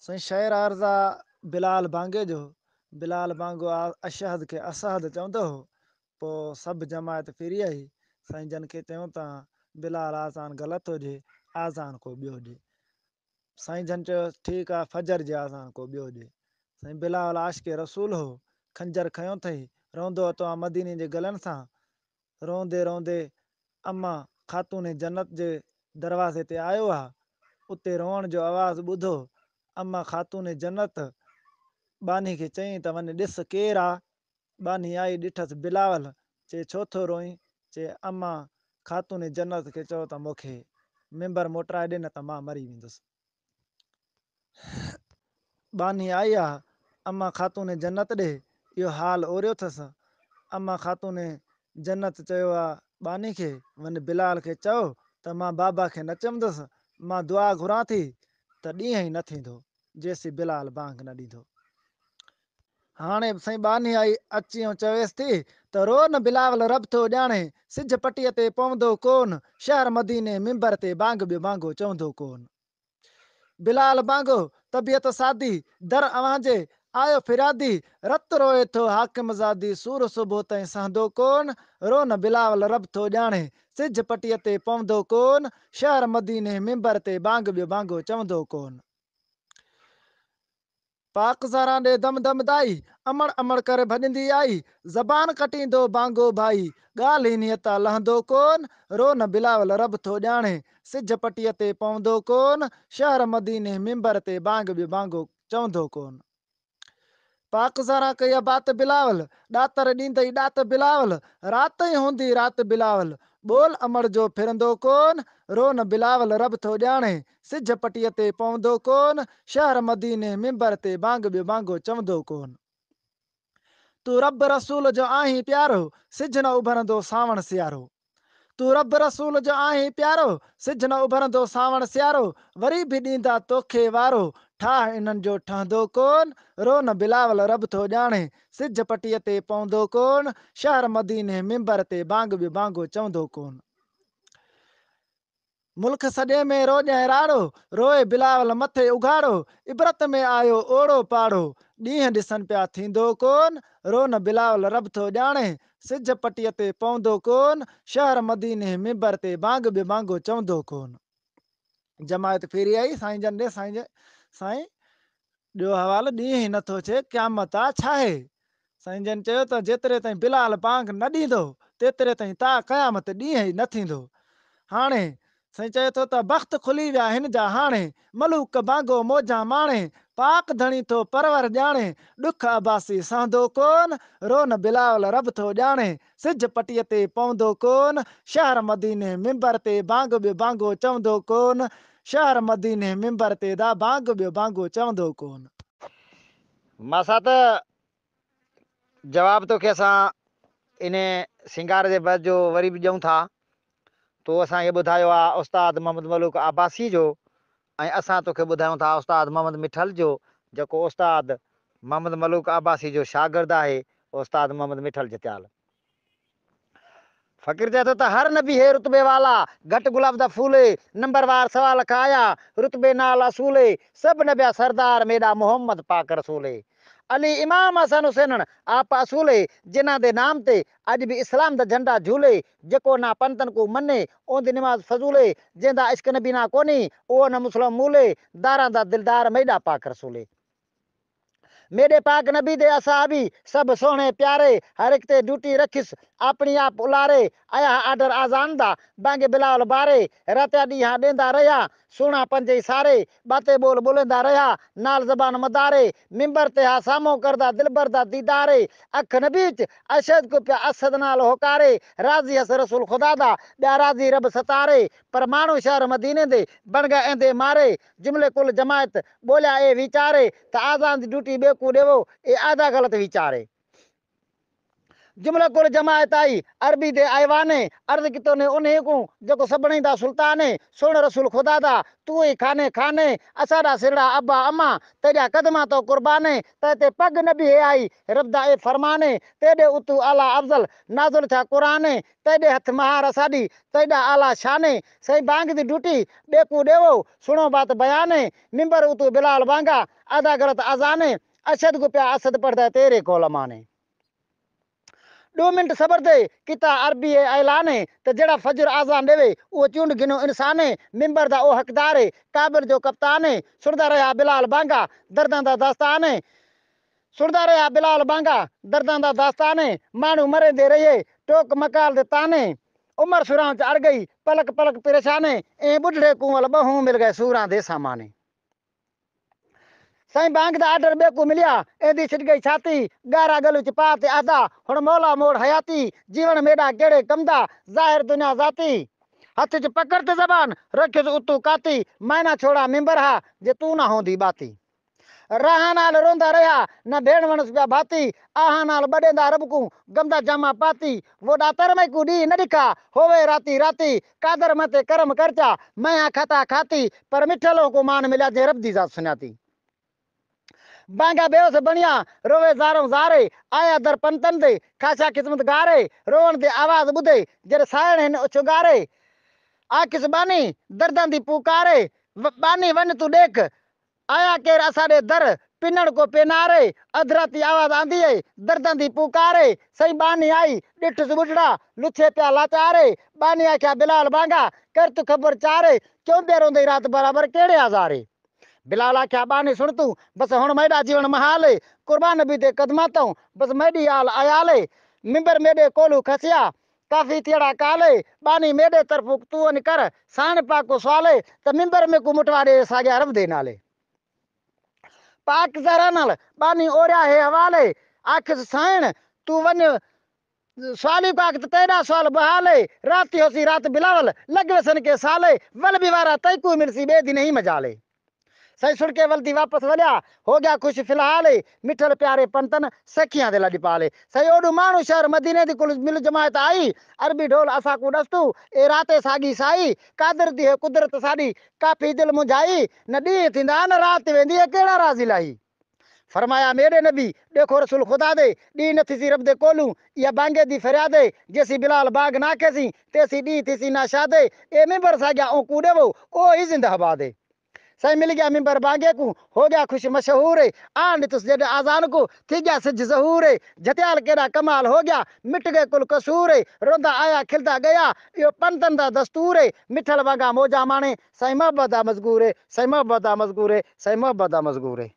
साईं शेर आरज़ा बिलाल बांगे जो बिलाल बांगो अशहद खे असहद चवंदो हो। पोइ सभु जमायत फिरी आई। साईं जन खे चयूं था बिलाल आज़ान ग़लति हुजे, आज़ान को ॿियो ॾिए। साईं जन चयो ठीकु आहे, फजर जी आज़ान को ॿियो ॾिए। साईं बिलाल आशिक़ रसूल हो, खंजर खयों अथई, रहंदो હતો आ मदीने जे गलनि सां। रोंदे रोंदे अम्मा ख़ातून जन्नत जे दरवाज़े ते आयो आहे। उते रोअण जो आवाज़ु ॿुधो अम्मा ख़ातून जन्नत बानी खे चयईं त वञ ॾिस केरु आहे। बानी आई, ॾिठसि बिलावल। चए छो थो रोईं? चए अम्मा ख़ातून जन्नत खे चयो त मूंखे मिंबर मोटराए ॾे न त मां मरी वेंदुसि। बानी आई आहे अम्मा ख़ातून जन्नत ॾे, इहो हाल ओरियो अथसि। अम्मा ख़ातून जन्नत चयो आहे बानी खे, वञ बिलाल खे चओ त मां बाबा खे न चवंदुसि, मां दुआ घुरां थी त ॾींहं ई न थींदो जेसीं बिलाल बांग न ॾींदो। हाणे साईं बानी आई अची ऐं चवेसि थी त रो न बिलावल रब थो ॼाणे, सिज पटीअ ते पवंदो कोन, शहर मदीने मिंबर ते बांग ॿियो बांगो चवंदो कोन। बिलाल बांगो तबियत सादी दर अवांजे आयो फिरादी, रत रोए थो हाकिम ज़ादी, सूर सुबुह ताईं सहंदो कोन। रो न बिलावल रब थो ॼाणे, सिज पटीअ ते पवंदो कोन, शहर मदीने मिंबर ते बांग ॿियो बांगो चवंदो कोन। पाकज़ारा ॾे दम दम दाई, अमड़ अमड़ करे भॼंदी आई, ज़बान कटींदो बांगो भाई, ॻाल्हि ही नियता लहंदो कोन। रो न बिलावल रब थो ॼाणे, सिज पटीअ ते पवंदो कोन, शहर मदीने मिंबर ते बांग ॿियो बांगो चवंदो कोन। पाकज़ारा कई बात बिलावल, ॾातर ॾींदई ॾात बिलावल, राति ई हूंदी राति बिलावल, ॿोल अमड़ जो फिरंदो कोन। रो न बिलावल रब थो ॼाणे, सिज पटीअ ते पवंदो कोन, शहर मदीने मिंबर ते बांग ॿियो बांगो चवंदो कोन। तू रब रसूल जो आहीं प्यारो, सिज न उभरंदो सावण सियारो। तू रब रसूल जो आहीं प्यारो, सिज न उभरंदो सावण सियारो, वरी बि ॾींदा तोखे वारो, ठाह इन्हनि जो ठहंदो कोन। रो न बिलावल रब थो ॼाणे, सिज पटीअ ते पवंदो कोन, शहर मदीने मिंबर ते बांग ॿियो बांगो चवंदो कोन। मुल्क सॼे में रोॼाए राड़ो, रोए बिलावल मथे उघाड़ो, इबरत में आयो ओड़ो पाड़ो, ॾींहं ॾिसनि पिया थींदो कोन। रो न बिलावल रब थो ॼाणे, सिज पटीअ ते पवंदो कोन, शहर मदीने मिंबर ते बांग ॿियो बांगो चवंदो कोन। जमायत फिरी आई साईं जन ॾे। साईं ॿियो हवालु ॾींहं ई नथो अचे, क़यामत आहे छा आहे? साईं जन चयो त जेतिरे ताईं बिलाल बांग न ॾींदो तेतिरे ताईं ता क़यामत ॾींहं ई न थींदो। हाणे साईं चए थो त बख़्त खुली विया हिन जा हाणे, मलूक बांगो मौजां माणे, पाक धणी थो परवर ॼाणे, ॾुख अबासी सहंदो कोन। रो न बिलावल रब थो ॼाणे, सिज पटीअ ते पवंदो कोन, शहर मदीने मिंबर ते बांग ॿियो बांगो चवंदो कोन। शहर मदीने मिंबर ते दा बांग ॿियो बांगो चवंदो कोन। मासा त जवाब तोखे असां इन सिंगार जे बद जो वरी बि ॾियूं था। तो असांखे ॿुधायो आहे उस्ताद मोहम्मद मलूक आबासी जो, ऐं असां तोखे ॿुधायूं था उस्ताद मोहम्मद मिठल जो, जेको उस्ताद मोहम्मद मलूक आबासी जो शागिर्द आहे, उस्ताद मोहम्मद मिठल जतियाल। फ़कीर चए थो त हर नबी है रुतबे वाला, घट गुलाब दा फूले, नंबरवार सवा लख आया, रुतबे नाल असूले, सब नबिया सरदार मेरा मोहम्मद पाक रसूले। अली इमाम हसन हुसैन आप असूले, जिन्हां दे नाम ते अज भी इस्लाम दा झंडा झूले, जेको ना पंथन को मने ओंदी नमाज फजूले, जंहिंदा इश्क नबी ना कोनी उहो न मुस्लिम मूले, दारां दा दिलदार मेरा पाक रसूले। मेरे पाक नबी दे असहाबी सब सोहणे प्यारे, हर एक ते ड्यूटी रखिस अपनी आप उलारे, आया आर्डर आजान दा बांगे बिलावल बारे, रातिया ॾींहं ॾेंदा रहिया सुहिणा पंजे सारे, बाते बोल बोलेंदा रहिया नाल ज़बान मदारे, मिंबर ते हा सामो करदा दिलबर दा दीदारे, अख न बीच अशद को पिया असद नाल होकारे, राज़ी हस रसूल खुदा दा ॿिया राज़ी रब सतारे, पर माण्हू शहर मदीने दे बण गए ऐंदे मारे, जुमले कुल जमायत ॿोलिया ए वीचारे, त आज़ान जी ड्यूटी ॿिए को ॾेवो ए आधा ग़लति वीचारे। जुमला कुल जमायत आई अरबी दे आईवाने अर्ज कितो ने उन्हें को जो सबने दा सुल्तान है सोन रसूल खुदा दा तू ही खाने खाने असारा सिरड़ा अब्बा अम्मा तेरा कदमा तो कुर्बाने ते पग नबी है आई रब्दा ए फरमाने तेरे उतु आला अफजल नाजुल था कुराने तेरे हथ महार असादी तेरा आला शाने सही बांग दी ड्यूटी बेकू देवो सुनो बात बयाने मिंबर उतु बिलाल बांगा आधा गलत अजाने अशद को प्या असद पढ़ता तेरे कोलमाने 2 मिनट सबर दे किता अरबी ऐलान है तो जड़ा फजर आजान देवे वो चुंड गिनो इंसान है मिंबर दा ओ हकदार है काबिल जो कप्तान है सुनदा रहा बिलाल बांगा दर्दां दा दास्तान है सुनदा रहा बिलाल बांगा दर्दां दा दास्तान है मानू मरे दे रहे टोक मकाल दे ताने उमर सुरां च अड़ गई पलक पलक परेशान है ए बुढ़ड़े कुंवल बहु मिल गए सूरां दे सामाने साईं बांग दा आर्डर बेकू मिलिया एदी छिट गई छाती गारा गलू च पा ते आदा हुण मौला मोड़ हयाती जीवन मेरा केड़े कमदा जाहिर दुनिया जाती हथ च पकड़ ते जबान रखियो उतू काती मैं ना छोड़ा मिंबर हा जे तू ना होंदी बाती राह नाल रोंदा रहा न भेण वणस पिया भाती आहा नाल बडेंदा रब को गमदा जामा पाती वो डातर में कुडी न दिखा होवे राती राती कादर मते करम करचा मैं खाता खाती पर मिठलों को मान मिला जे रब दी जात सुनाती बांगा बेहोश बनिया रोवे जारों जारे आया दर पंतन दे खासा किस्मत गारे रोवन दे आवाज बुधे जर सायण हिन उछगारे आकिस बानी दर्दां दी पुकारे बानी वन तू देख आया केर असाडे दर पिनण को पेनारे अधराती आवाज आंदी है दर्दां दी पुकारे सही बानी आई डिठ बुढ़ड़ा लुथे प्या लाचारे बानी आख्या बिलाल बांगा कर तू खबर चारे क्यों बे रोंदे रात बराबर केड़े आजारे बिलाल आख्या बानी सुन तू बस हुण मेरा जीवन महाले कुर्बान भी दे कदमा तो बस मेरी आल आयाले मिंबर मेरे कोलू खसिया काफी थियड़ा काले बानी मेरे तरफ तू कर सान पाको सवाले तो मिंबर में को मुटवाड़े साग्या रब दे नाले पाक जरा नाल बानी ओरिया है हवाले आखिस साइण तू वन सवाली पाक तेरा सवाल बहाले राती होसी रात बिलावल लग वसन के साले वल बिवारा तय को मिलसी बेदी नहीं मजाले सही सुन के वल्दी वापस वलिया हो गया खुश फिलहाल मिठल प्यारे पंतन सखियां दे लड़ी पाले सही ओडू मानू शहर मदीने दी कुल मिल जमायत आई अरबी ढोल असा को दस्तू ए राते सागी साई कादर दी है कुदरत साडी काफी दिल मुझाई न दी थिंदा न रात वेंदी है केड़ा राजी लाई फरमाया मेरे नबी देखो रसूल खुदा दे दी न थी रब दे कोलू या बांगे दी फरियादे जैसी बिलाल बाग ना केसी तेसी दी थी ना शादे ए मिंबर साग्या ओ कूड़े वो ओ ही जिंदा हवा दे सही मिल गया मिंबर बांगे को हो गया खुश मशहूर है आन तुस जड आजान को थी गया सिज जहूर है जतियाल केड़ा कमाल हो गया मिट गए कुल कसूर है रोंदा आया खिलता गया यो पंतन दा दस्तूर है मिठल बांगा मौजा माने सही मोहब्बत दा मजगूर है सही मोहब्बत दा मजगूर है सही मोहब्बत दा मजगूर है।